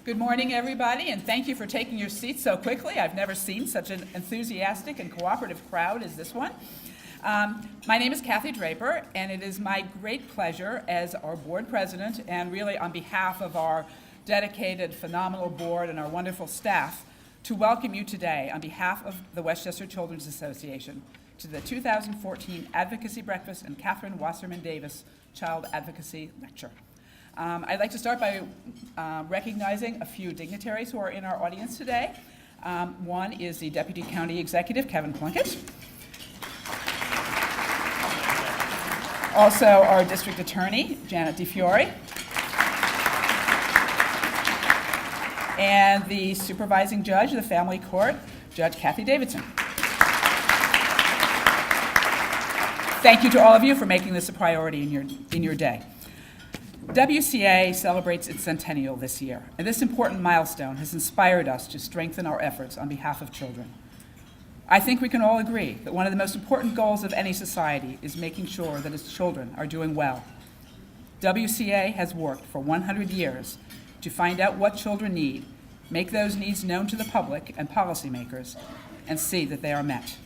Good morning, everybody, and thank you for taking your seats so quickly. I've never seen such an enthusiastic and cooperative crowd as this one. My name is Kathy Draper, and it is my great pleasure as our board president, and really on behalf of our dedicated, phenomenal board and our wonderful staff, to welcome you today on behalf of the Westchester Children's Association to the 2014 Advocacy Breakfast and Kathryn Wasserman Davis Child Advocacy Lecture. I'd like to start by recognizing a few dignitaries who are in our audience today. One is the Deputy County Executive, Kevin Plunkett. Also, our District Attorney, Janet DeFiore. And the Supervising Judge of the Family Court, Judge Kathy Davidson. Thank you to all of you for making this a priority in your day. WCA celebrates its centennial this year, and this important milestone has inspired us to strengthen our efforts on behalf of children. I think we can all agree that one of the most important goals of any society is making sure that its children are doing well. WCA has worked for 100 years to find out what children need, make those needs known to the public and policymakers, and see that they are met.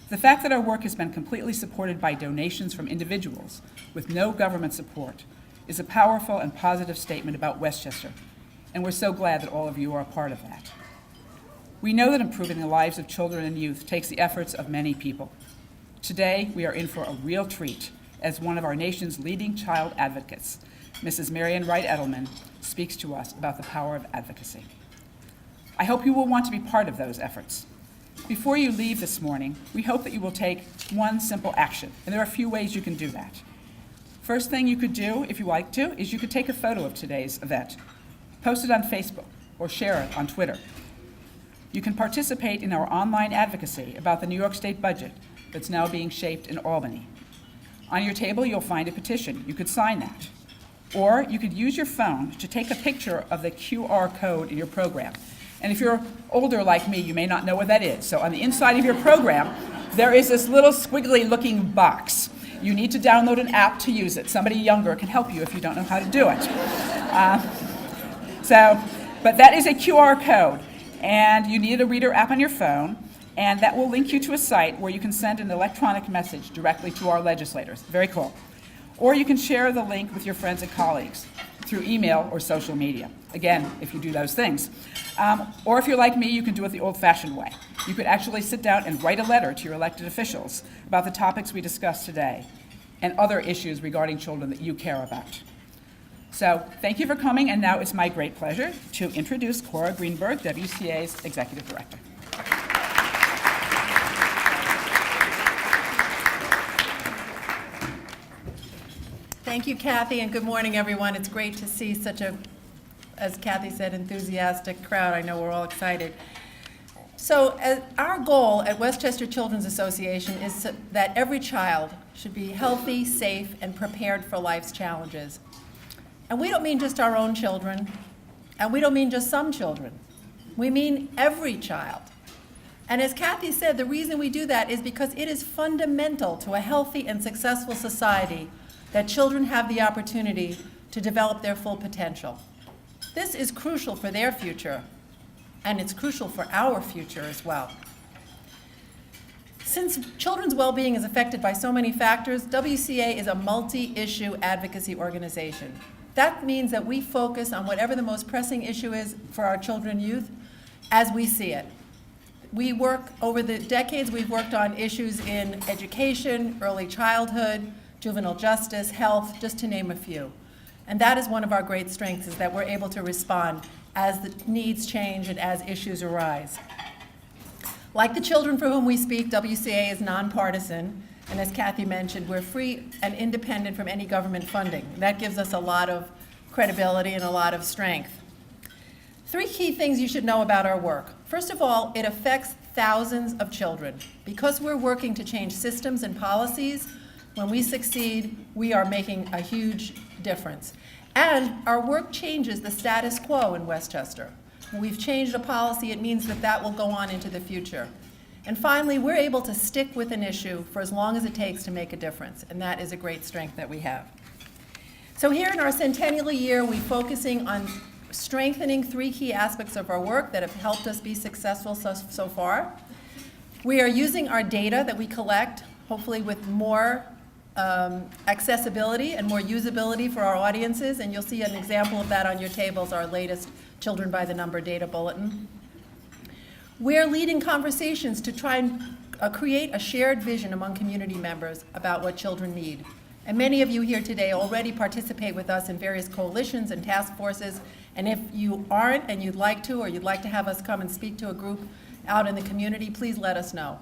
The fact that our work has been completely supported by donations from individuals with no government support is a powerful and positive statement about Westchester, and we're so glad that all of you are a part of that. We know that improving the lives of children and youth takes the efforts of many people. Today, we are in for a real treat as one of our nation's leading child advocates, Mrs. Marian Wright Edelman, speaks to us about the power of advocacy. I hope you will want to be part of those efforts. Before you leave this morning, we hope that you will take one simple action, and there are a few ways you can do that. First thing you could do, if you like to, is you could take a photo of today's event, post it on Facebook, or share it on Twitter. You can participate in our online advocacy about the New York State budget that's now being shaped in Albany. On your table, you'll find a petition. You could sign that. Or you could use your phone to take a picture of the QR code in your program. And if you're older like me, you may not know what that is. So on the inside of your program, there is this little squiggly-looking box. You need to download an app to use it. Somebody younger can help you if you don't know how to do it. But that is a QR code, and you need a reader app on your phone, and that will link you to a site where you can send an electronic message directly to our legislators. Very cool. Or you can share the link with your friends and colleagues through email or social media. Again, if you do those things. Or if you're like me, you can do it the old-fashioned way. You could actually sit down and write a letter to your elected officials about the topics we discussed today and other issues regarding children that you care about. So thank you for coming, and now it's my great pleasure to introduce Cora Greenberg, WCA's Executive Director. Thank you, Kathy, and good morning, everyone. It's great to see such a, as Kathy said, enthusiastic crowd. I know we're all excited. So our goal at Westchester Children's Association is that every child should be healthy, safe, and prepared for life's challenges. And we don't mean just our own children, and we don't mean just some children. We mean every child. And as Kathy said, the reason we do that is because it is fundamental to a healthy and successful society that children have the opportunity to develop their full potential. This is crucial for their future, and it's crucial for our future as well. Since children's well-being is affected by so many factors, WCA is a multi-issue advocacy organization. That means that we focus on whatever the most pressing issue is for our children and youth as we see it. We work, over the decades, we've worked on issues in education, early childhood, juvenile justice, health, just to name a few. And that is one of our great strengths, is that we're able to respond as the needs change and as issues arise. Like the children for whom we speak, WCA is nonpartisan, and as Kathy mentioned, we're free and independent from any government funding. That gives us a lot of credibility and a lot of strength. 3 key things you should know about our work. First of all, it affects thousands of children. Because we're working to change systems and policies, when we succeed, we are making a huge difference. And our work changes the status quo in Westchester. When we've changed a policy, it means that that will go on into the future. And finally, we're able to stick with an issue for as long as it takes to make a difference, and that is a great strength that we have. So here in our centennial year, we're focusing on strengthening 3 key aspects of our work that have helped us be successful so far. We are using our data that we collect, hopefully with more accessibility and more usability for our audiences, and you'll see an example of that on your tables, our latest Children by the Number data bulletin. We're leading conversations to try and create a shared vision among community members about what children need. And many of you here today already participate with us in various coalitions and task forces, and if you aren't and you'd like to, or you'd like to have us come and speak to a group out in the community, please let us know.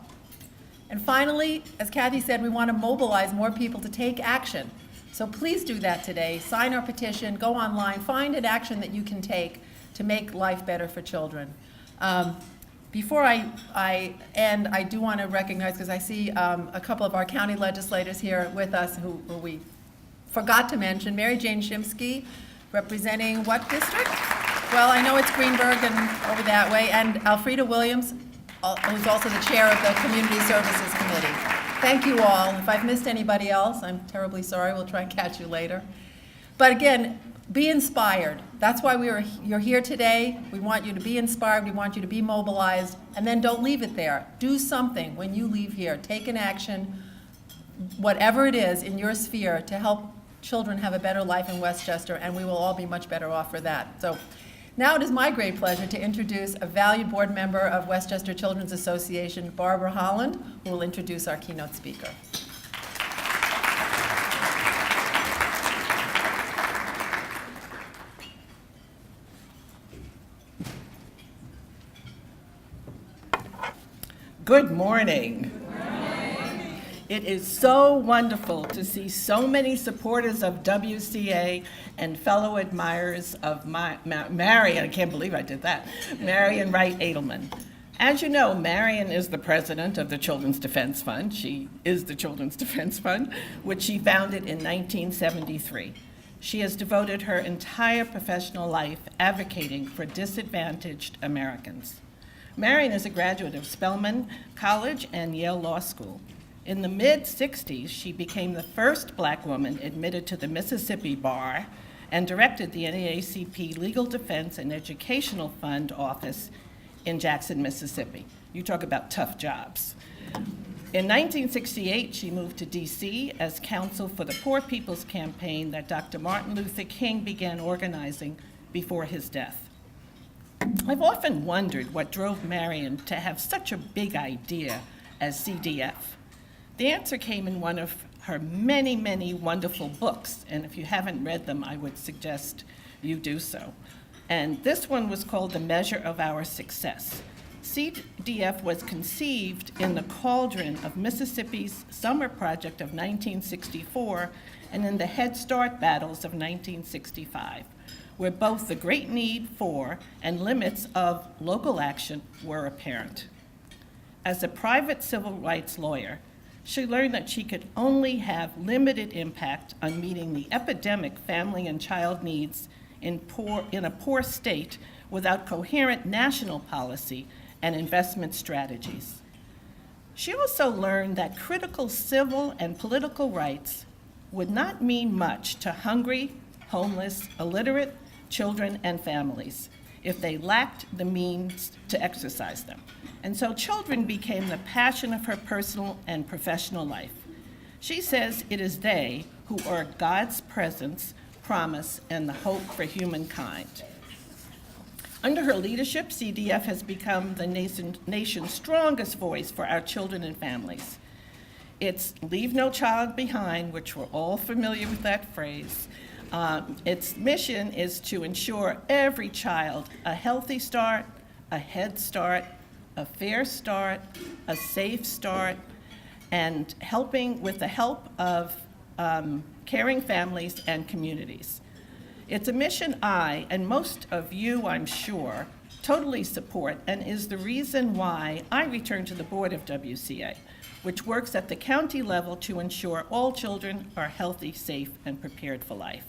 And finally, as Kathy said, we want to mobilize more people to take action. So please do that today. Sign our petition, go online, find an action that you can take to make life better for children. Before I end, I do want to recognize, because I see a couple of our county legislators here with us who we forgot to mention. Mary Jane Shimsky, representing what district? Well, I know it's Greenberg and over that way, and Alfreda Williams, who's also the chair of the Community Services Committee. Thank you all. If I've missed anybody else, I'm terribly sorry. We'll try and catch you later. But again, be inspired. That's why you're here today. We want you to be inspired. We want you to be mobilized. And then don't leave it there. Do something when you leave here. Take an action, whatever it is in your sphere, to help children have a better life in Westchester, and we will all be much better off for that. So now it is my great pleasure to introduce a valued board member of Westchester Children's Association, Barbara Holland, who will introduce our keynote speaker. Good morning. Good morning. It is so wonderful to see so many supporters of WCA and fellow admirers of Marian, I can't believe I did that, Marian Wright Edelman. As you know, Marian is the president of the Children's Defense Fund. She is the Children's Defense Fund, which she founded in 1973. She has devoted her entire professional life advocating for disadvantaged Americans. Marian is a graduate of Spelman College and Yale Law School. In the mid-'60s, she became the first Black woman admitted to the Mississippi Bar and directed the NAACP Legal Defense and Educational Fund office in Jackson, Mississippi. You talk about tough jobs. In 1968, she moved to DC as counsel for the Poor People's Campaign that Dr. Martin Luther King began organizing before his death. I've often wondered what drove Marian to have such a big idea as CDF. The answer came in one of her many, many wonderful books, and if you haven't read them, I would suggest you do so. And this one was called The Measure of Our Success. CDF was conceived in the cauldron of Mississippi's summer project of 1964 and in the Head Start battles of 1965. Where both the great need for and limits of local action were apparent. As a private civil rights lawyer, she learned that she could only have limited impact on meeting the epidemic family and child needs in a poor state without coherent national policy and investment strategies. She also learned that critical civil and political rights would not mean much to hungry, homeless, illiterate, children and families if they lacked the means to exercise them. And so children became the passion of her personal and professional life. She says it is they who are God's presence, promise, and the hope for humankind. Under her leadership, CDF has become the nation's strongest voice for our children and families. It's leave no child behind, which we're all familiar with that phrase. Its mission is to ensure every child a healthy start, a head start, a fair start, a safe start, and helping with the help of caring families and communities. It's a mission I, and most of you, I'm sure, totally support, and is the reason why I returned to the board of WCA, which works at the county level to ensure all children are healthy, safe, and prepared for life.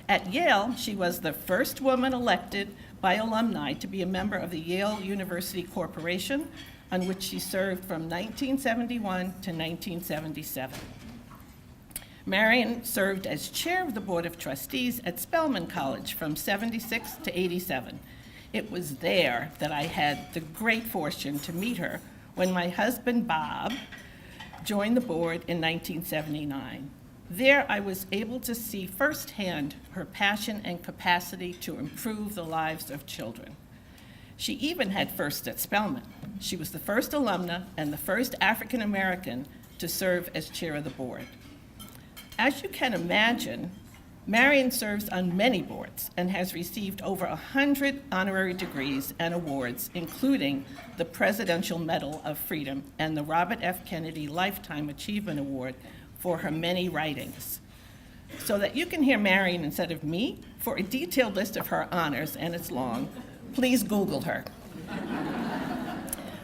At Yale, she was the first woman elected by alumni to be a member of the Yale University Corporation, on which she served from 1971 to 1977. Marian served as chair of the Board of Trustees at Spelman College from 76 to 87. It was there that I had the great fortune to meet her when my husband, Bob, joined the board in 1979. There, I was able to see firsthand her passion and capacity to improve the lives of children. She even had firsts at Spelman. She was the first alumna and the first African American to serve as chair of the board. As you can imagine, Marian serves on many boards and has received over 100 honorary degrees and awards, including the Presidential Medal of Freedom and the Robert F. Kennedy Lifetime Achievement Award for her many writings. So that you can hear Marian instead of me, for a detailed list of her honors, and it's long, please Google her.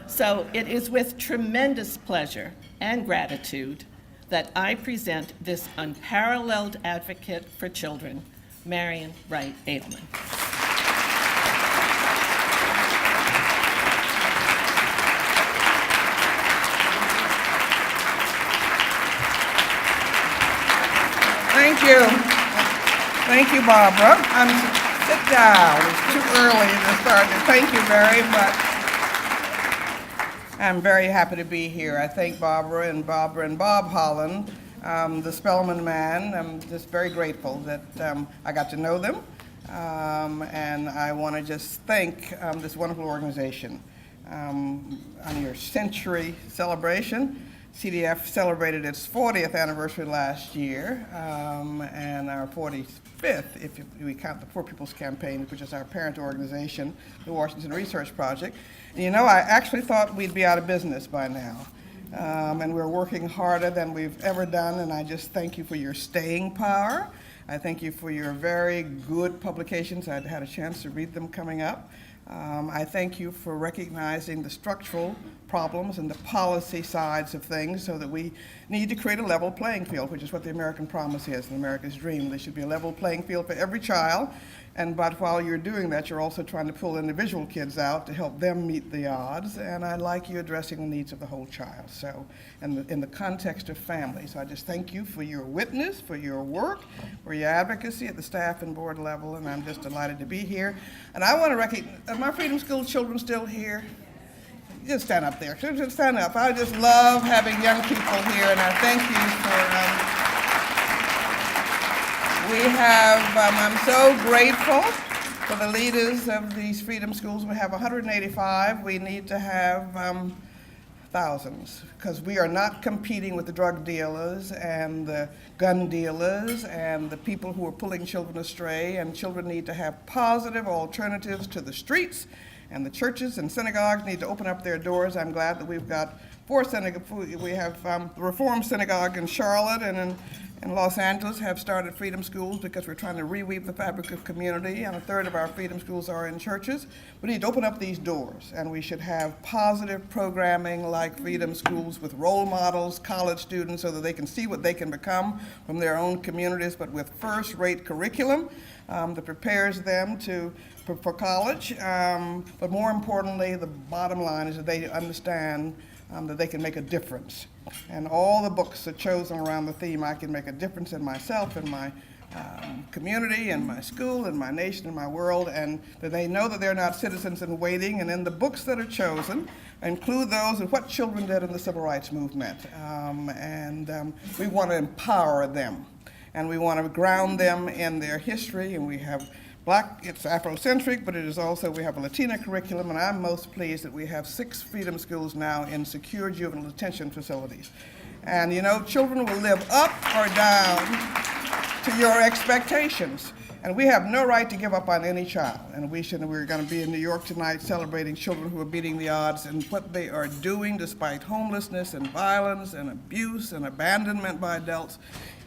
So it is with tremendous pleasure and gratitude that I present this unparalleled advocate for children, Marian Wright Edelman. Thank you. Thank you, Barbara. Sit down. It's too early to start. Thank you very much. I'm very happy to be here. I thank Barbara and Bob Holland, the Spelman man. I'm just very grateful that I got to know them. And I want to just thank this wonderful organization. On your century celebration, CDF celebrated its 40th anniversary last year, and our 45th, if we count the Poor People's Campaign, which is our parent organization, the Washington Research Project. And you know, I actually thought we'd be out of business by now. And we're working harder than we've ever done, and I just thank you for your staying power. I thank you for your very good publications. I had a chance to read them coming up. I thank you for recognizing the structural problems and the policy sides of things so that we need to create a level playing field, which is what the American promise is and America's dream. There should be a level playing field for every child. But while you're doing that, you're also trying to pull individual kids out to help them meet the odds. And I like you addressing the needs of the whole child. So, in the context of family. So I just thank you for your witness, for your work, for your advocacy at the staff and board level. And I'm just delighted to be here. And I want to recognize, are my Freedom School children still here? Just stand up there. Just stand up. I just love having young people here. And I thank you for... We have, I'm so grateful for the leaders of these Freedom Schools. We have 185. We need to have thousands, because we are not competing with the drug dealers and the gun dealers and the people who are pulling children astray. And children need to have positive alternatives to the streets, and the churches and synagogues need to open up their doors. I'm glad that we've got 4 synagogues. We have the Reformed Synagogue in Charlotte and in Los Angeles have started Freedom Schools because we're trying to reweave the fabric of community, and 1/3 of our Freedom Schools are in churches. We need to open up these doors, and we should have positive programming like Freedom Schools with role models, college students, so that they can see what they can become from their own communities, but with first-rate curriculum that prepares them for college. But more importantly, the bottom line is that they understand that they can make a difference. And all the books are chosen around the theme, I can make a difference in myself, in my community, in my school, in my nation, in my world, and that they know that they're not citizens in waiting. And in the books that are chosen, include those of what children did in the Civil Rights Movement. We want to empower them, and we want to ground them in their history, and we have it's Afrocentric, but it is also, we have a Latina curriculum, and I'm most pleased that we have 6 Freedom Schools now in secure juvenile detention facilities. And you know, children will live up or down to your expectations. And we have no right to give up on any child. And we're going to be in New York tonight celebrating children who are beating the odds and what they are doing despite homelessness and violence and abuse and abandonment by adults.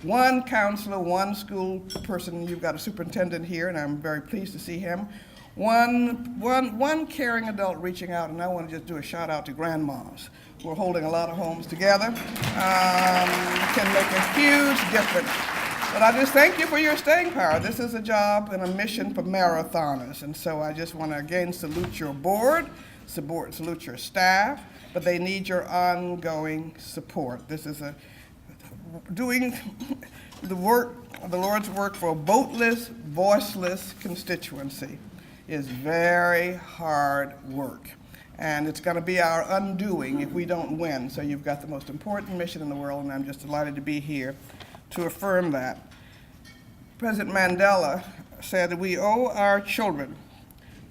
One counselor, one school person, you've got a superintendent here, and I'm very pleased to see him. One caring adult reaching out, and I want to just do a shout out to grandmas who are holding a lot of homes together. Can make a huge difference. But I just thank you for your staying power. This is a job and a mission for marathoners, and so I just want to again salute your board, salute your staff, but they need your ongoing support. This is the Lord's work for a voteless, voiceless constituency is very hard work. And it's going to be our undoing if we don't win. So you've got the most important mission in the world, and I'm just delighted to be here to affirm that. President Mandela said that we owe our children,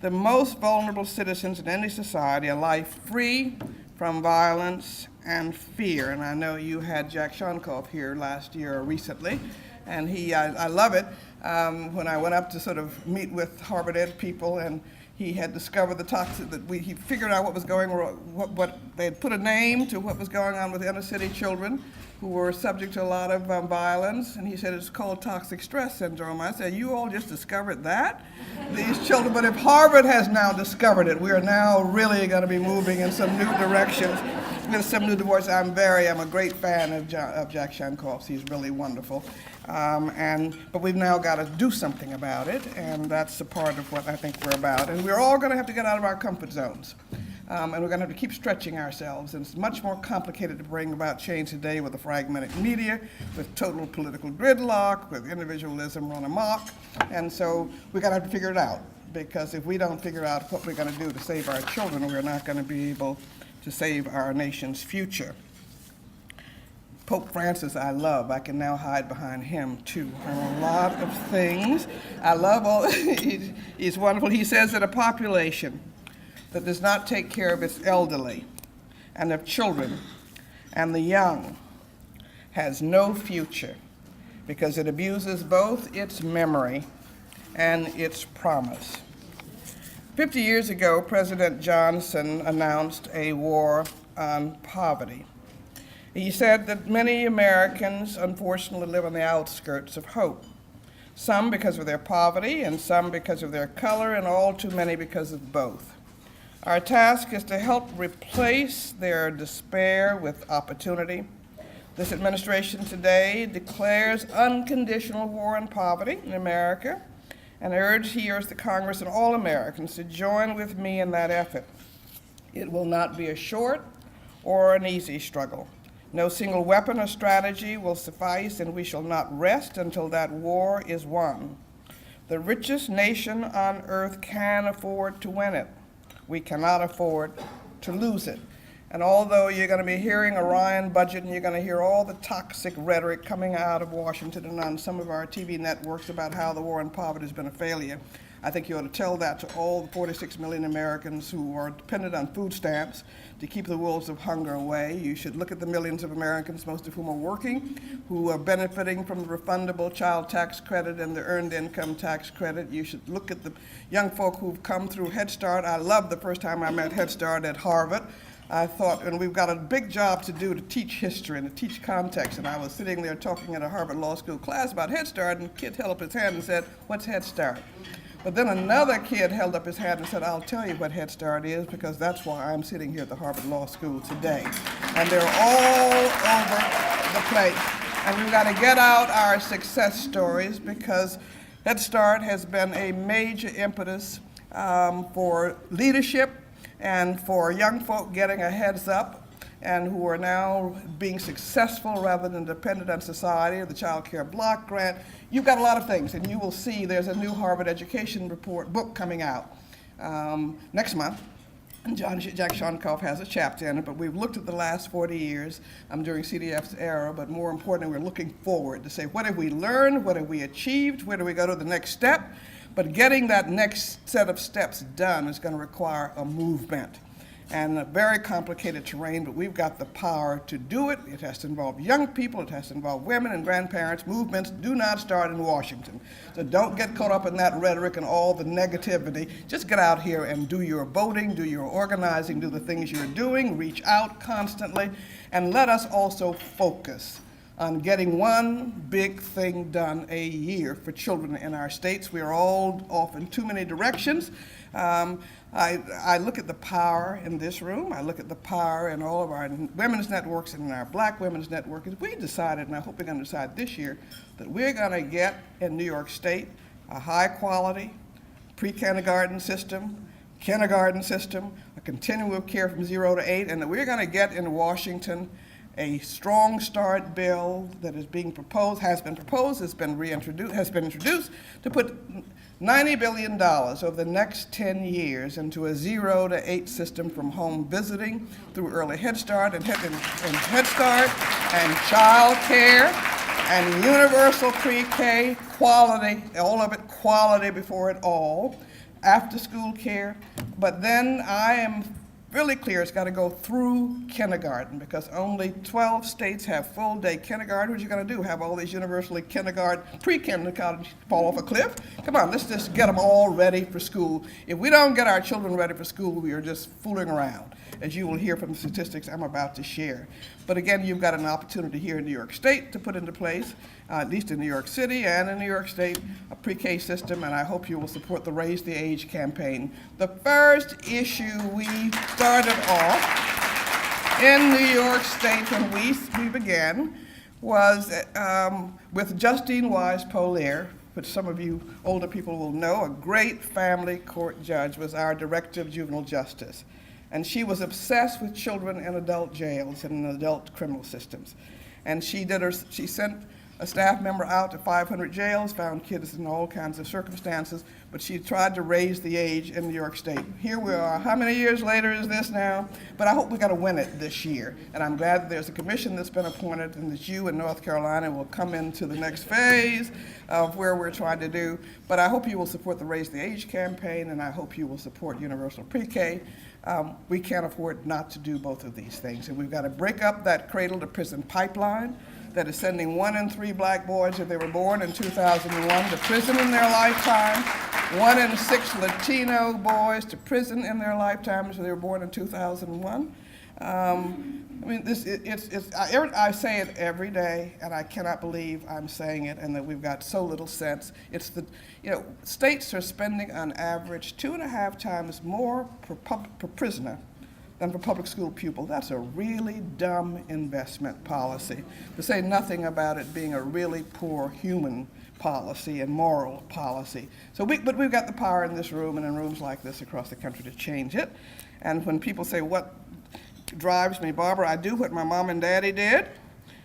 the most vulnerable citizens in any society, a life free from violence and fear. And I know you had Jack Shonkoff here last year or recently, and I love it. When I went up to sort of meet with Harvard Ed people, and he had discovered the toxic, he figured out what was going wrong, what they had put a name to what was going on with inner city children who were subject to a lot of violence, and he said it's called toxic stress syndrome. I said, you all just discovered that? These children, but if Harvard has now discovered it, we are now really going to be moving in some new directions with some new divorce. I'm a great fan of Jack Shonkoff's. He's really wonderful. But we've now got to do something about it, and that's a part of what I think we're about. And we're all going to have to get out of our comfort zones. And we're going to have to keep stretching ourselves. And it's much more complicated to bring about change today with a fragmented media, with total political gridlock, with individualism run amok. And so we're going to have to figure it out, because if we don't figure out what we're going to do to save our children, we're not going to be able to save our nation's future. Pope Francis, I love. I can now hide behind him, too, on a lot of things. I love all, he's wonderful. He says that a population that does not take care of its elderly and of children and the young has no future, because it abuses both its memory and its promise. 50 years ago, President Johnson announced a war on poverty. He said that many Americans, unfortunately, live on the outskirts of hope, some because of their poverty and some because of their color, and all too many because of both. Our task is to help replace their despair with opportunity. This administration today declares unconditional war on poverty in America, and I urge the Congress and all Americans to join with me in that effort. It will not be a short or an easy struggle. No single weapon or strategy will suffice, and we shall not rest until that war is won. The richest nation on earth can afford to win it. We cannot afford to lose it. And although you're going to be hearing a Ryan budget, and you're going to hear all the toxic rhetoric coming out of Washington and on some of our TV networks about how the war on poverty has been a failure, I think you ought to tell that to all the 46 million Americans who are dependent on food stamps to keep the wolves of hunger away. You should look at the millions of Americans, most of whom are working, who are benefiting from the refundable child tax credit and the earned income tax credit. You should look at the young folk who've come through Head Start. I loved the first time I met Head Start at Harvard. I thought, and we've got a big job to do to teach history and to teach context. And I was sitting there talking at a Harvard Law School class about Head Start, and a kid held up his hand and said, "What's Head Start?" But then another kid held up his hand and said, "I'll tell you what Head Start is, because that's why I'm sitting here at the Harvard Law School today." And they're all over the place. And we've got to get out our success stories, because Head Start has been a major impetus for leadership and for young folk getting a heads up, and who are now being successful rather than dependent on society, the Child Care Block Grant. You've got a lot of things, and you will see there's a new Harvard Education book coming out next month. And Jack Shonkoff has a chapter in it, but we've looked at the last 40 years during CDF's era, but more importantly, we're looking forward to say, what have we learned, what have we achieved, where do we go to the next step? But getting that next set of steps done is going to require a movement. And a very complicated terrain, but we've got the power to do it. It has to involve young people, it has to involve women and grandparents. Movements do not start in Washington. So don't get caught up in that rhetoric and all the negativity. Just get out here and do your voting, do your organizing, do the things you're doing, reach out constantly, and let us also focus on getting one big thing done a year for children in our states. We are all off in too many directions. I look at the power in this room. I look at the power in all of our women's networks and in our black women's networks. We decided, and I hope we're going to decide this year, that we're going to get in New York State a high-quality pre-kindergarten system, kindergarten system, a continuum of care from 0 to 8, and that we're going to get in Washington a strong start bill that is being proposed, has been introduced to put $90 billion over the next 10 years into a 0 to 8 system from home visiting through early Head Start and Head Start and child care and universal PreK, quality, all of it quality before it all, after school care. But then I am really clear it's got to go through kindergarten because only 12 states have full day kindergarten. What are you going to do? Have all these universally kindergarten, pre-kindergarten fall off a cliff? Come on, let's just get them all ready for school. If we don't get our children ready for school, we are just fooling around, as you will hear from the statistics I'm about to share. But again, you've got an opportunity here in New York State to put into place, at least in New York City and in New York State, a PreK system, and I hope you will support the Raise the Age campaign. The first issue we started off in New York State when we began was with Justine Wise Polier, which some of you older people will know, a great family court judge, was our director of juvenile justice. And she was obsessed with children in adult jails and in adult criminal systems. And she sent a staff member out to 500 jails, found kids in all kinds of circumstances, but she tried to raise the age in New York State. Here we are. How many years later is this now? But I hope we're going to win it this year. And I'm glad that there's a commission that's been appointed and that you in North Carolina will come into the next phase of where we're trying to do. But I hope you will support the Raise the Age campaign, and I hope you will support universal PreK. We can't afford not to do both of these things. And we've got to break up that cradle to prison pipeline that is sending 1 in 3 black boys, if they were born in 2001, to prison in their lifetime, 1 in 6 Latino boys to prison in their lifetimes if they were born in 2001. I mean, I say it every day, and I cannot believe I'm saying it, and that we've got so little sense. It's states are spending on average 2.5 times more per prisoner than for public school pupil. That's a really dumb investment policy, to say nothing about it being a really poor human policy and moral policy. But we've got the power in this room and in rooms like this across the country to change it. And when people say, what drives me, Barbara, I do what my mom and daddy did.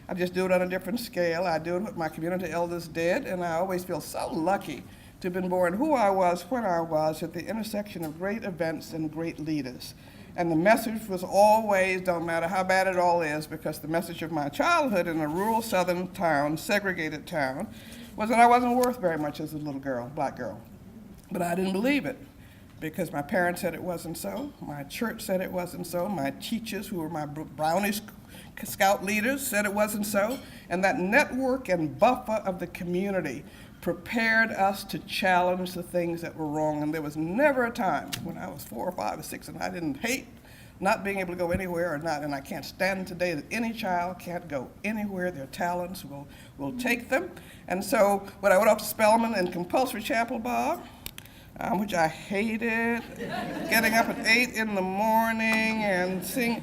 I just do it on a different scale. I do what my community elders did, and I always feel so lucky to have been born who I was when I was at the intersection of great events and great leaders. And the message was always, don't matter how bad it all is, because the message of my childhood in a rural southern town, segregated town, was that I wasn't worth very much as a little girl, black girl. But I didn't believe it, because my parents said it wasn't so, my church said it wasn't so, my teachers, who were my brownish scout leaders, said it wasn't so, and that network and buffer of the community prepared us to challenge the things that were wrong. And there was never a time when I was 4 or 5 or 6 and I didn't hate not being able to go anywhere or not. And I can't stand today that any child can't go anywhere. Their talents will take them. And so when I went off to Spelman and compulsory chapel, Bob, which I hated, getting up at 8 in the morning and sing.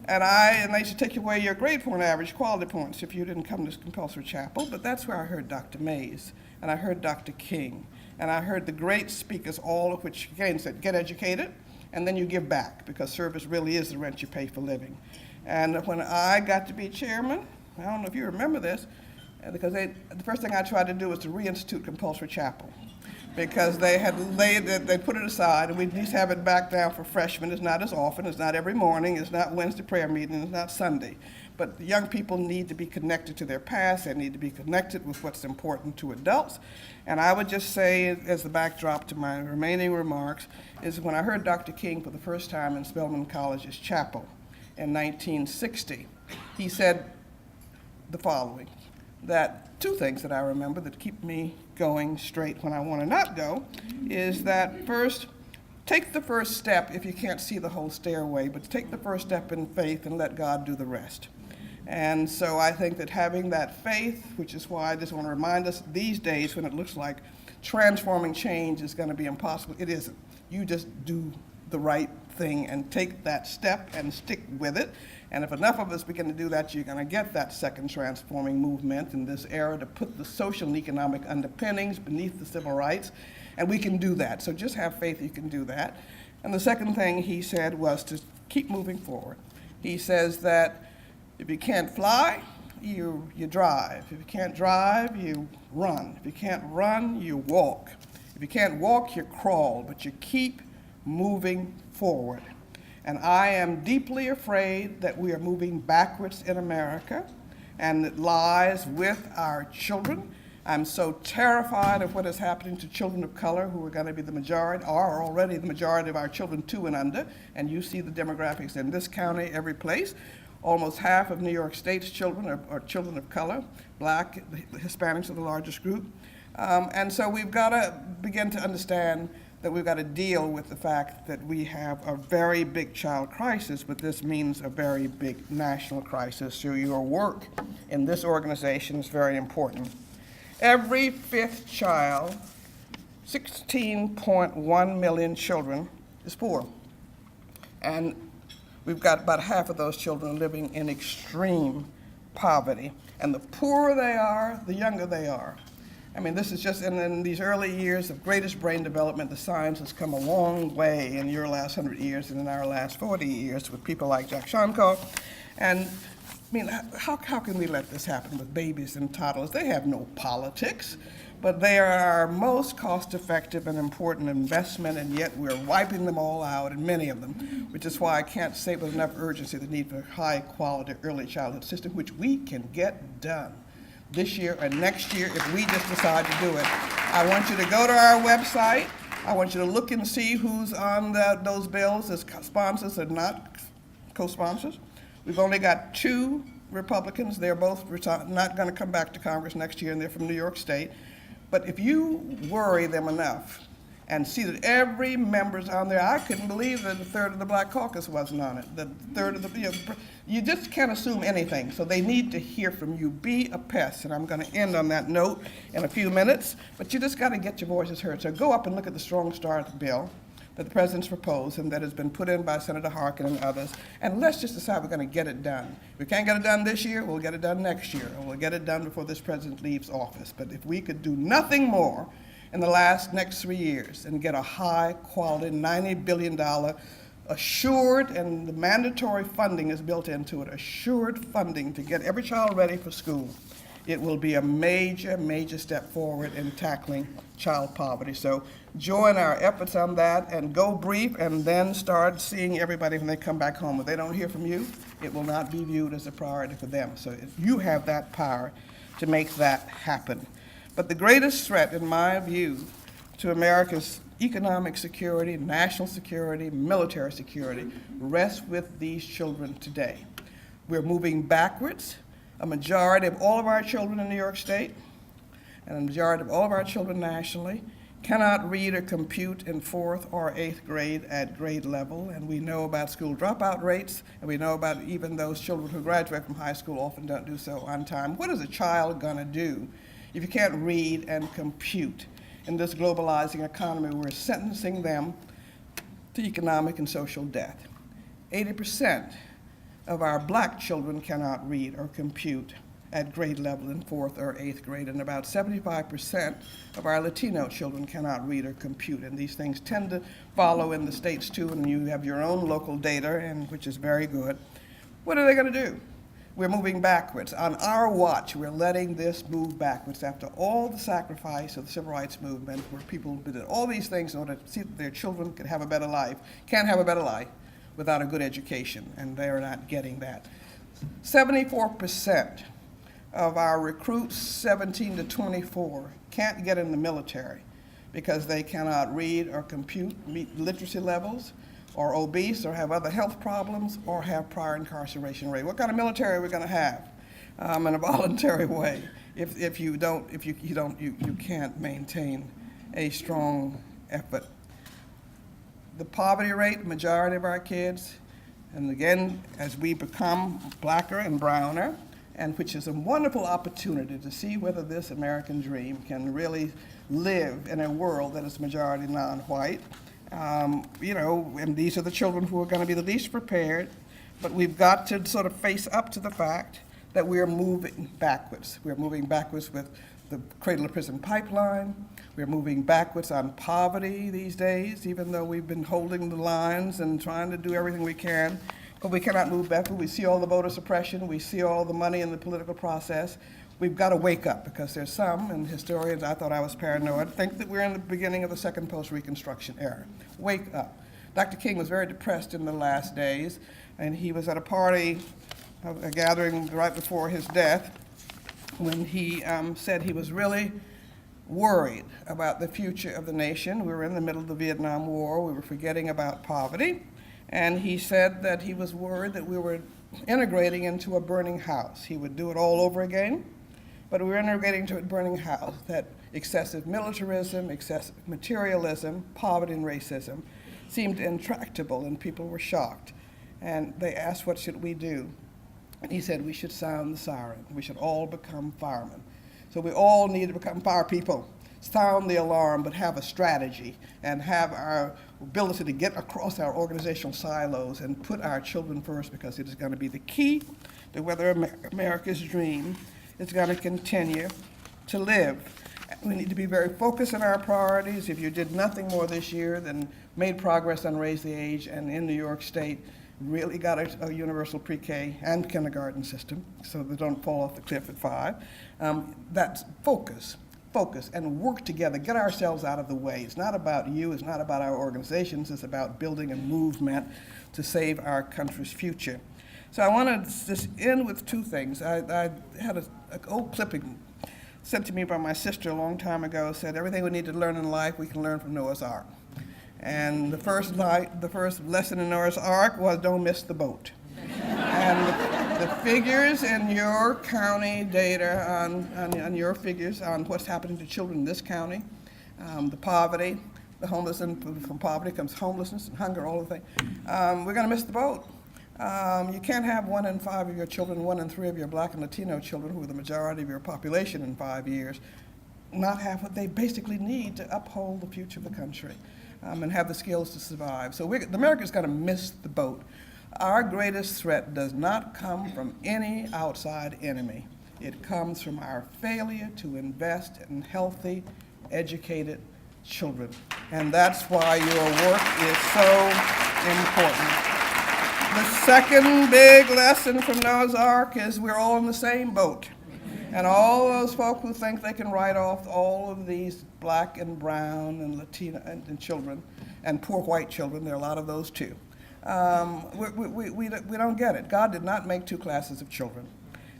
And they used to take away your grade point average, quality points, if you didn't come to compulsory chapel. But that's where I heard Dr. Mays, and I heard Dr. King, and I heard the great speakers, all of which again said, get educated, and then you give back, because service really is the rent you pay for living. And when I got to be chairman, I don't know if you remember this, because the first thing I tried to do was to reinstitute compulsory chapel, because they put it aside, and we used to have it back down for freshmen. It's not as often, it's not every morning, it's not Wednesday prayer meeting, it's not Sunday. But young people need to be connected to their past, they need to be connected with what's important to adults. And I would just say, as the backdrop to my remaining remarks, is when I heard Dr. King for the first time in Spelman College's chapel in 1960, he said the following, that 2 things that I remember that keep me going straight when I want to not go, is that first, take the first step if you can't see the whole stairway, but take the first step in faith and let God do the rest. And so I think that having that faith, which is why I just want to remind us these days when it looks like transforming change is going to be impossible, it isn't. You just do the right thing and take that step and stick with it. And if enough of us begin to do that, you're going to get that second transforming movement in this era to put the social and economic underpinnings beneath the civil rights. And we can do that. So just have faith you can do that. And the second thing he said was to keep moving forward. He says that If you can't fly, you drive. If you can't drive, you run. If you can't run, you walk. If you can't walk, you crawl, but you keep moving forward. And I am deeply afraid that we are moving backwards in America, and it lies with our children. I'm so terrified of what is happening to children of color, who are going to be the majority, are already the majority of our children 2 and under, and you see the demographics in this county, every place. Almost half of New York State's children are children of color. Black, Hispanics are the largest group. And so we've got to begin to understand that we've got to deal with the fact that we have a very big child crisis, but this means a very big national crisis. So your work in this organization is very important. Every 5th child, 16.1 million children, is poor. And we've got about half of those children living in extreme poverty. And the poorer they are, the younger they are. I mean, this is just in these early years of greatest brain development, the science has come a long way in your last 100 years and in our last 40 years with people like Jack Shonko. And I mean, how can we let this happen with babies and toddlers? They have no politics, but they are our most cost-effective and important investment, and yet we're wiping them all out, and many of them, which is why I can't say with enough urgency the need for a high-quality early childhood system, which we can get done this year and next year if we just decide to do it. I want you to go to our website. I want you to look and see who's on those bills as sponsors and not co-sponsors. We've only got 2 Republicans. They're both not going to come back to Congress next year, and they're from New York State. But if you worry them enough and see that every member's on there, I couldn't believe that a third of the Black Caucus wasn't on it. The third of the, you just can't assume anything. So they need to hear from you. Be a pest. And I'm going to end on that note in a few minutes. But you just got to get your voices heard. So go up and look at the Strong Start bill that the president's proposed and that has been put in by Senator Harkin and others. And let's just decide we're going to get it done. If we can't get it done this year, we'll get it done next year. Or we'll get it done before this president leaves office. But if we could do nothing more in the next 3 years and get a high-quality $90 billion assured, and the mandatory funding is built into it, assured funding to get every child ready for school, it will be a major, major step forward in tackling child poverty. So join our efforts on that and go brief and then start seeing everybody when they come back home. If they don't hear from you, it will not be viewed as a priority for them. So if you have that power to make that happen. But the greatest threat, in my view, to America's economic security, national security, military security, rests with these children today. We're moving backwards. A majority of all of our children in New York State and a majority of all of our children nationally cannot read or compute in 4th or 8th grade at grade level. And we know about school dropout rates, and we know about even those children who graduate from high school often don't do so on time. What is a child going to do if you can't read and compute? In this globalizing economy, we're sentencing them to economic and social death. 80% of our Black children cannot read or compute at grade level in 4th or 8th grade, and about 75% of our Latino children cannot read or compute. And these things tend to follow in the states too, and you have your own local data, and which is very good. What are they going to do? We're moving backwards. On our watch, we're letting this move backwards after all the sacrifice of the civil rights movement, where people did all these things in order to see that their children could have a better life, can't have a better life without a good education, and they're not getting that. 74% of our recruits 17 to 24 can't get in the military because they cannot read or compute, meet literacy levels, or obese, or have other health problems, or have prior incarceration rate. What kind of military are we going to have in a voluntary way if you can't maintain a strong effort? The poverty rate, majority of our kids, and again, as we become blacker and browner, and which is a wonderful opportunity to see whether this American dream can really live in a world that is majority non-white. And these are the children who are going to be the least prepared, but we've got to sort of face up to the fact that we're moving backwards. We're moving backwards with the cradle-to-prison pipeline. We're moving backwards on poverty these days, even though we've been holding the lines and trying to do everything we can. but we cannot move backward. We see all the voter suppression. We see all the money in the political process. We've got to wake up, because there's some, and historians, I thought I was paranoid, think that we're in the beginning of the second post-Reconstruction era. Wake up. Dr. King was very depressed in the last days, and he was at a party, a gathering right before his death, when he said he was really worried about the future of the nation. We were in the middle of the Vietnam War. We were forgetting about poverty. And he said that he was worried that we were integrating into a burning house. He would do it all over again, but we were integrating into a burning house, that excessive militarism, excessive materialism, poverty, and racism seemed intractable, and people were shocked. And they asked, what should we do? And he said, we should sound the siren. We should all become firemen. So we all need to become fire people. Sound the alarm, but have a strategy and have our ability to get across our organizational silos and put our children first, because it is going to be the key to whether America's dream is going to continue to live. We need to be very focused on our priorities. If you did nothing more this year than made progress on raise the age, and in New York State really got a universal pre-K and kindergarten system so they don't fall off the cliff at 5, that's focus, and work together, get ourselves out of the way. It's not about you, it's not about our organizations, it's about building a movement to save our country's future. So I want to just end with two things. I had an old clipping sent to me by my sister a long time ago, said everything we need to learn in life we can learn from Noahs Ark. And the first lesson in Noahs Ark was don't miss the boat. And the figures in your county data on your figures on what's happening to children in this county, the poverty, the homeless, and from poverty comes homelessness and hunger, all the things. We're going to miss the boat. You can't have 1 in 5 of your children, 1 in 3 of your Black and Latino children, who are the majority of your population in 5 years, not have what they basically need to uphold the future of the country and have the skills to survive. So America's going to miss the boat. Our greatest threat does not come from any outside enemy. It comes from our failure to invest in healthy, educated children. And that's why your work is so important. The second big lesson from Noahs Ark is we're all in the same boat. And all those folk who think they can write off all of these Black and brown and Latino and children and poor white children, there are a lot of those too. We don't get it. God did not make 2 classes of children.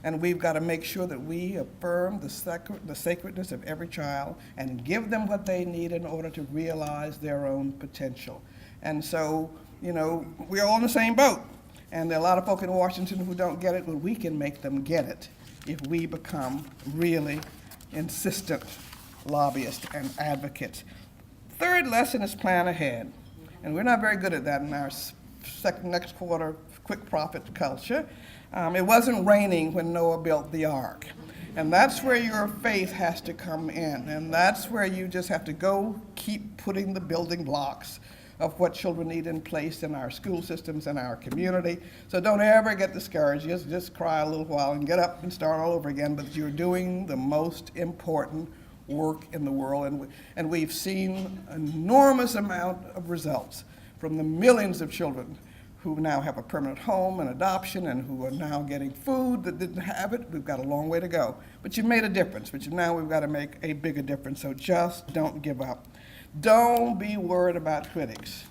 And we've got to make sure that we affirm the sacredness of every child and give them what they need in order to realize their own potential. And so, we're all in the same boat. And there are a lot of folk in Washington who don't get it, but we can make them get it if we become really insistent lobbyists and advocates. Third lesson is plan ahead. And we're not very good at that in our next quarter quick profit culture. It wasn't raining when Noah built the ark. And that's where your faith has to come in. And that's where you just have to go keep putting the building blocks of what children need in place in our school systems and our community. So don't ever get discouraged. Just cry a little while and get up and start all over again. But you're doing the most important work in the world. And we've seen an enormous amount of results from the millions of children who now have a permanent home and adoption and who are now getting food that didn't have it. We've got a long way to go. But you've made a difference. But now we've got to make a bigger difference. So just don't give up. Don't be worried about critics,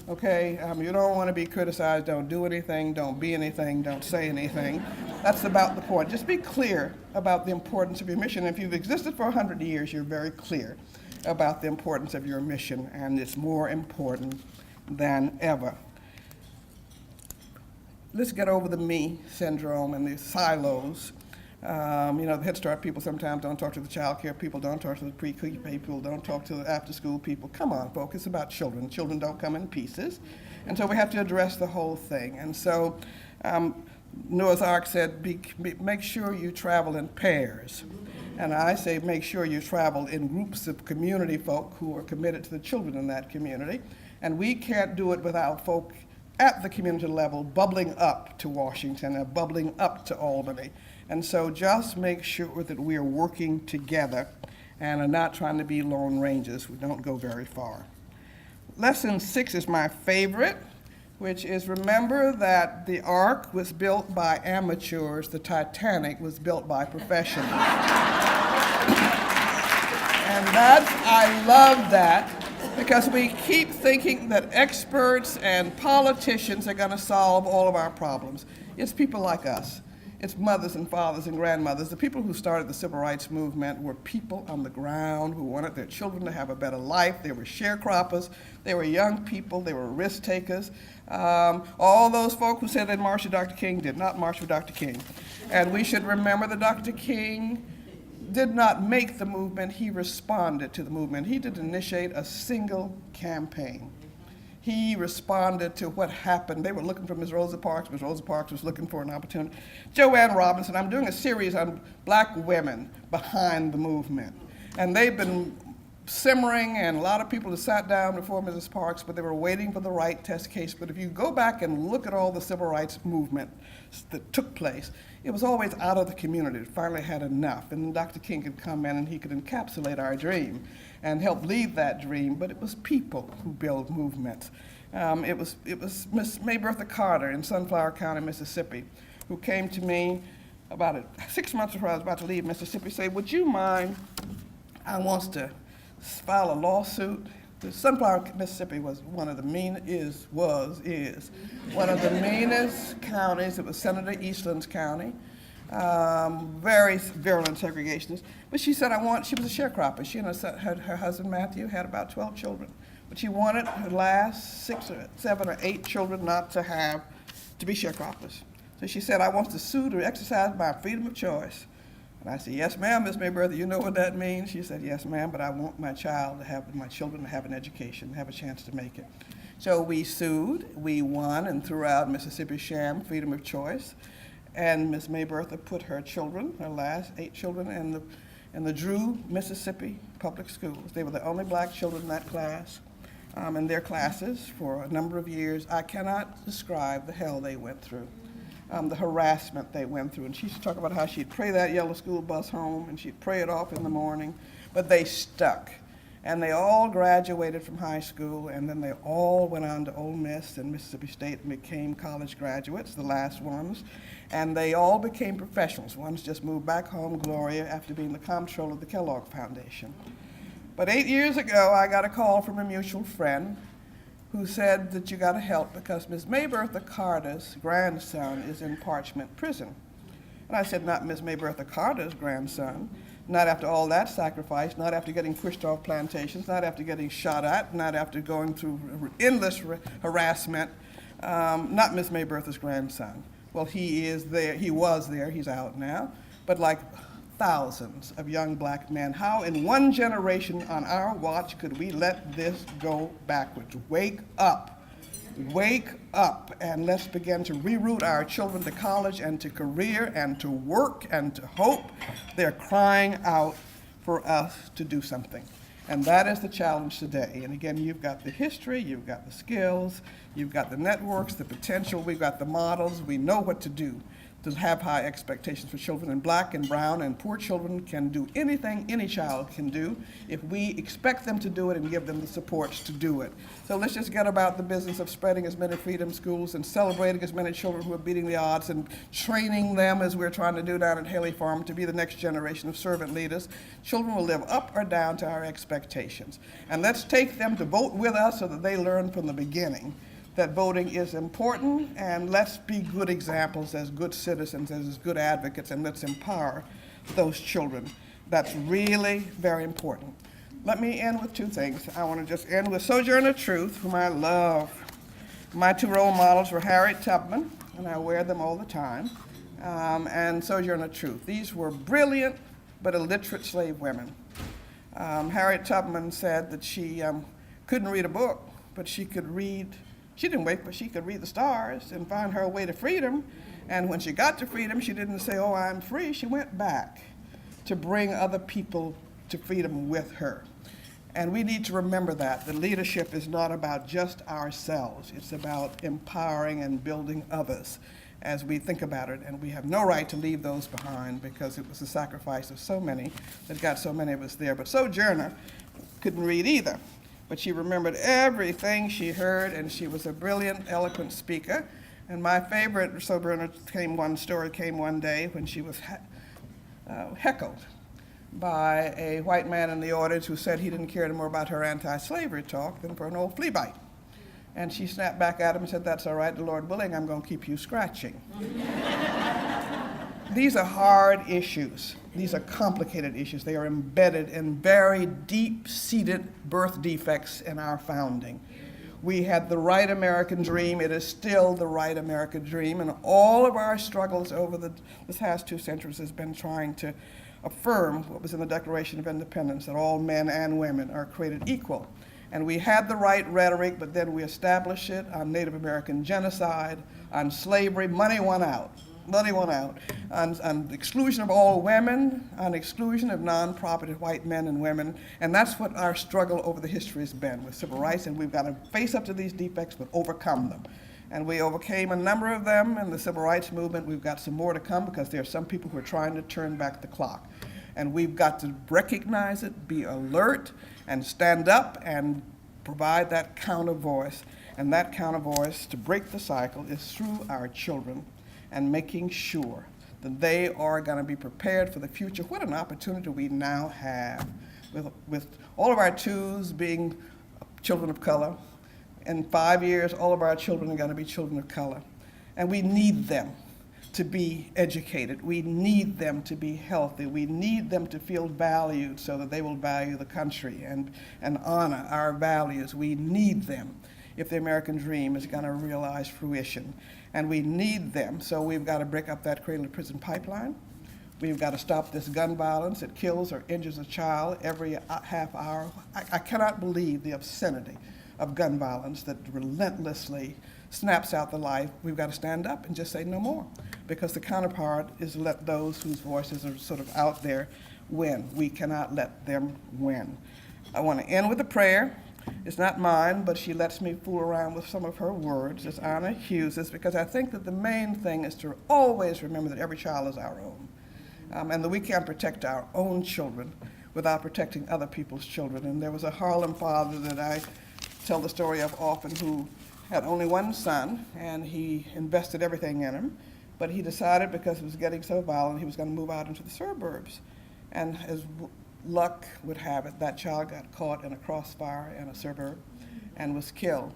okay? You don't want to be criticized. Don't do anything. Don't be anything. Don't say anything. That's about the point. Just be clear about the importance of your mission. If you've existed for 100 years, you're very clear about the importance of your mission, and it's more important than ever. Let's get over the me syndrome and the silos. The Head Start people sometimes don't talk to the child care people, don't talk to the PreK people, don't talk to the after-school people. Come on, folks, it's about children. Children don't come in pieces. And so we have to address the whole thing. And so Noahs Ark said, make sure you travel in pairs. And I say make sure you travel in groups of community folk who are committed to the children in that community. And we can't do it without folk at the community level bubbling up to Washington and bubbling up to Albany. And so just make sure that we are working together and are not trying to be lone rangers. We don't go very far. Lesson 6 is my favorite. which is remember that the Ark was built by amateurs, the Titanic was built by professionals. And I love that, because we keep thinking that experts and politicians are going to solve all of our problems. It's people like us. It's mothers and fathers and grandmothers. The people who started the civil rights movement were people on the ground who wanted their children to have a better life. They were sharecroppers. They were young people. They were risk takers. All those folk who said they'd march with Dr. King did not march with Dr. King. And we should remember that Dr. King did not make the movement, he responded to the movement. He didn't initiate a single campaign. He responded to what happened. They were looking for Ms. Rosa Parks. Ms. Rosa Parks was looking for an opportunity. Joanne Robinson, I'm doing a series on black women behind the movement. And they've been simmering, and a lot of people have sat down before Mrs. Parks, but they were waiting for the right test case. But if you go back and look at all the civil rights movement that took place, it was always out of the community. It finally had enough. And then Dr. King could come in and he could encapsulate our dream and help lead that dream. But it was people who build movements. It was Miss Maybertha Carter in Sunflower County, Mississippi, who came to me about 6 months before I was about to leave Mississippi, say, would you mind, I want to file a lawsuit. The Sunflower, Mississippi was one of the meanest counties. It was Senator Eastland's county, very virulent segregationist. But she said, she was a sharecropper. She and her husband Matthew had about 12 children. But she wanted her last 6 or 7 or 8 children not to be sharecroppers. So she said, I want to sue to exercise my freedom of choice. And I said, yes, ma'am, Miss Maybertha, you know what that means? She said, yes, ma'am, but I want my children to have an education, have a chance to make it. So we sued, we won, and threw out Mississippi sham freedom of choice. And Miss Maybertha put her children, her last 8 children, in the Drew, Mississippi public schools. They were the only black children in that class, in their classes for a number of years. I cannot describe the hell they went through. The harassment they went through. And she used to talk about how she'd pray that yellow school bus home, and she'd pray it off in the morning, but they stuck. And they all graduated from high school, and then they all went on to Ole Miss and Mississippi State and became college graduates, the last ones. And they all became professionals. One's just moved back home, Gloria, after being the comptroller of the Kellogg Foundation. But 8 years ago, I got a call from a mutual friend who said that you got to help because Ms. Maybertha Carter's grandson is in Parchment Prison. And I said, not Ms. Maybertha Carter's grandson, not after all that sacrifice, not after getting pushed off plantations, not after getting shot at, not after going through endless harassment, not Ms. Maybertha's grandson. Well, he is there, he was there, he's out now, but like thousands of young black men. How in one generation on our watch could we let this go backwards? Wake up, and let's begin to reroute our children to college and to career and to work and to hope. They're crying out for us to do something. And that is the challenge today. And again, you've got the history, you've got the skills, you've got the networks, the potential, we've got the models, we know what to do to have high expectations for children. And black and brown and poor children can do anything any child can do if we expect them to do it and give them the supports to do it. So let's just get about the business of spreading as many freedom schools and celebrating as many children who are beating the odds and training them, as we're trying to do down at Haley Farm, to be the next generation of servant leaders. Children will live up or down to our expectations. And let's take them to vote with us so that they learn from the beginning that voting is important, and let's be good examples as good citizens, as good advocates, and let's empower those children. That's really very important. Let me end with 2 things. I want to just end with Sojourner Truth, whom I love. My 2 role models were Harriet Tubman, and I wear them all the time, and Sojourner Truth. These were brilliant but illiterate slave women. Harriet Tubman said that she couldn't read a book, but she could read. She didn't wait, but she could read the stars and find her way to freedom. And when she got to freedom, she didn't say, oh, I'm free. She went back to bring other people to freedom with her. And we need to remember that leadership is not about just ourselves. It's about empowering and building others as we think about it. And we have no right to leave those behind because it was the sacrifice of so many that got so many of us there. But Sojourner couldn't read either. but she remembered everything she heard, and she was a brilliant, eloquent speaker. And my favorite story came one day when she was heckled by a white man in the audience who said he didn't care any more about her anti-slavery talk than for an old flea bite. And she snapped back at him and said, "That's all right, the Lord willing, I'm going to keep you scratching." These are hard issues. These are complicated issues. They are embedded in very deep-seated birth defects in our founding. We had the right American dream. It is still the right American dream. And all of our struggles over the past 2 centuries has been trying to affirm what was in the Declaration of Independence, that all men and women are created equal. And we had the right rhetoric, but then we established it on Native American genocide, on slavery. Money won out. On the exclusion of all women, on exclusion of non-property white men and women. And that's what our struggle over the history has been with civil rights, and we've got to face up to these defects but overcome them. And we overcame a number of them in the civil rights movement. We've got some more to come because there are some people who are trying to turn back the clock. And we've got to recognize it, be alert, and stand up and provide that counter voice. And that counter voice to break the cycle is through our children and making sure that they are going to be prepared for the future. What an opportunity we now have with all of our twos being children of color. In 5 years, all of our children are going to be children of color. And we need them to be educated. We need them to be healthy. We need them to feel valued so that they will value the country and honor our values. We need them if the American dream is going to realize fruition. And we need them, so we've got to break up that cradle-to-prison pipeline. We've got to stop this gun violence. It kills or injures a child every half hour. I cannot believe the obscenity of gun violence that relentlessly snaps out the life. We've got to stand up and just say no more, because the counterpart is let those whose voices are sort of out there win. We cannot let them win. I want to end with a prayer. It's not mine, but she lets me fool around with some of her words. It's Anna Hughes's, because I think that the main thing is to always remember that every child is our own, and that we can't protect our own children without protecting other people's children. And there was a Harlem father that I tell the story of often who had only one son, and he invested everything in him, but he decided because it was getting so violent, he was going to move out into the suburbs. And as luck would have it, that child got caught in a crossfire in a suburb and was killed.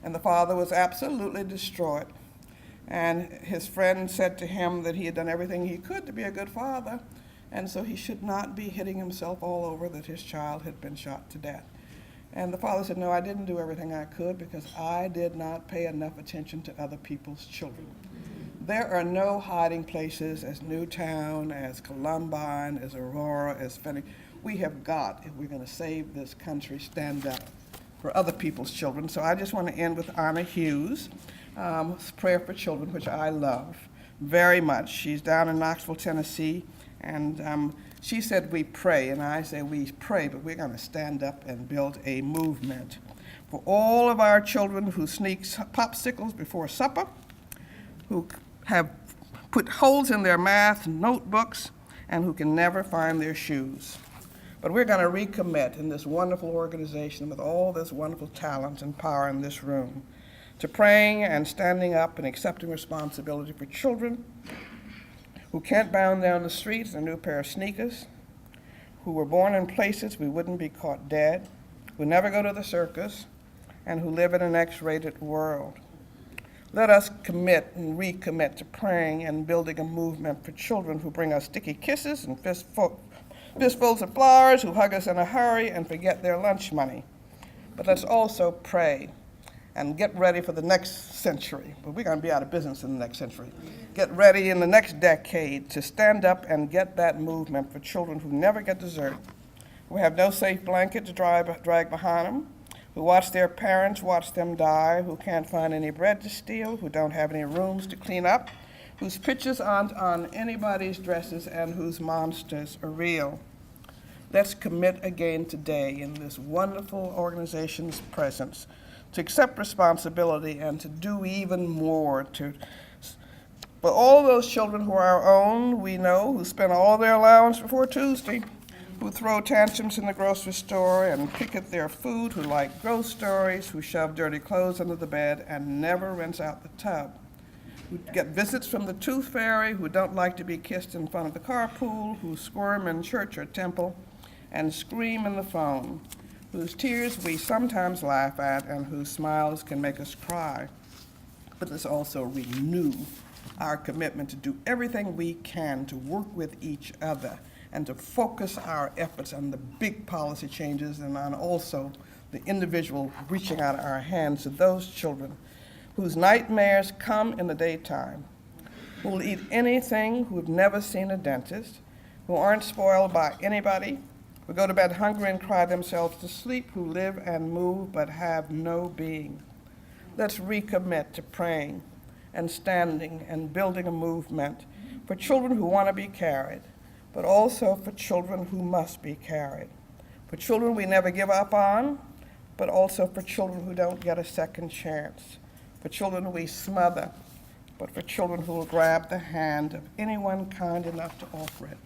And the father was absolutely distraught. And his friend said to him that he had done everything he could to be a good father, and so he should not be hitting himself all over that his child had been shot to death. And the father said, "No, I didn't do everything I could because I did not pay enough attention to other people's children." There are no hiding places as Newtown, as Columbine, as Aurora, as Phoenix. We have got, if we're going to save this country, stand up for other people's children. So I just want to end with Anna Hughes' prayer for children, which I love very much. She's down in Knoxville, Tennessee, and she said we pray, and I say we pray, but we're going to stand up and build a movement for all of our children who sneak popsicles before supper, who have put holes in their math notebooks, and who can never find their shoes. But we're going to recommit in this wonderful organization with all this wonderful talent and power in this room to praying and standing up and accepting responsibility for children who can't bound down the streets in a new pair of sneakers, who were born in places we wouldn't be caught dead, who never go to the circus, and who live in an X-rated world. Let us commit and recommit to praying and building a movement for children who bring us sticky kisses and fistfuls of flowers, who hug us in a hurry and forget their lunch money. But let's also pray and get ready for the next century. But we're going to be out of business in the next century. Get ready in the next decade to stand up and get that movement for children who never get dessert, who have no safe blanket to drag behind them, who watch their parents watch them die, who can't find any bread to steal, who don't have any rooms to clean up, whose pictures aren't on anybody's dresses, and whose monsters are real. Let's commit again today in this wonderful organization's presence to accept responsibility and to do even more for all those children who are our own, we know, who spend all their allowance before Tuesday, who throw tantrums in the grocery store and pick at their food, who like ghost stories, who shove dirty clothes under the bed and never rinse out the tub, who get visits from the tooth fairy, who don't like to be kissed in front of the carpool, who squirm in church or temple and scream in the phone, whose tears we sometimes laugh at and whose smiles can make us cry. But let's also renew our commitment to do everything we can to work with each other and to focus our efforts on the big policy changes and on also the individual reaching out our hands to those children whose nightmares come in the daytime, who will eat anything, who have never seen a dentist, who aren't spoiled by anybody, who go to bed hungry and cry themselves to sleep, who live and move but have no being. Let's recommit to praying and standing and building a movement for children who want to be carried, but also for children who must be carried, for children we never give up on, but also for children who don't get a second chance, for children we smother, but for children who will grab the hand of anyone kind enough to offer it.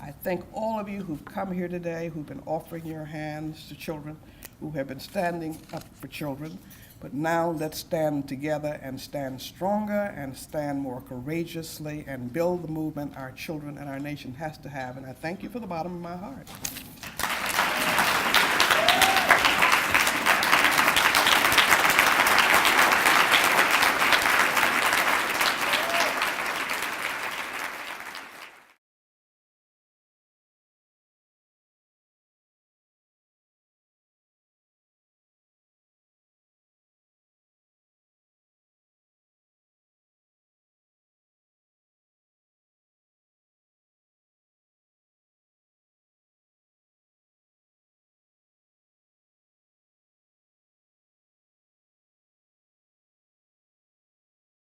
I thank all of you who've come here today, who've been offering your hands to children, who have been standing up for children. But now let's stand together and stand stronger and stand more courageously and build the movement our children and our nation has to have. And I thank you from the bottom of my heart.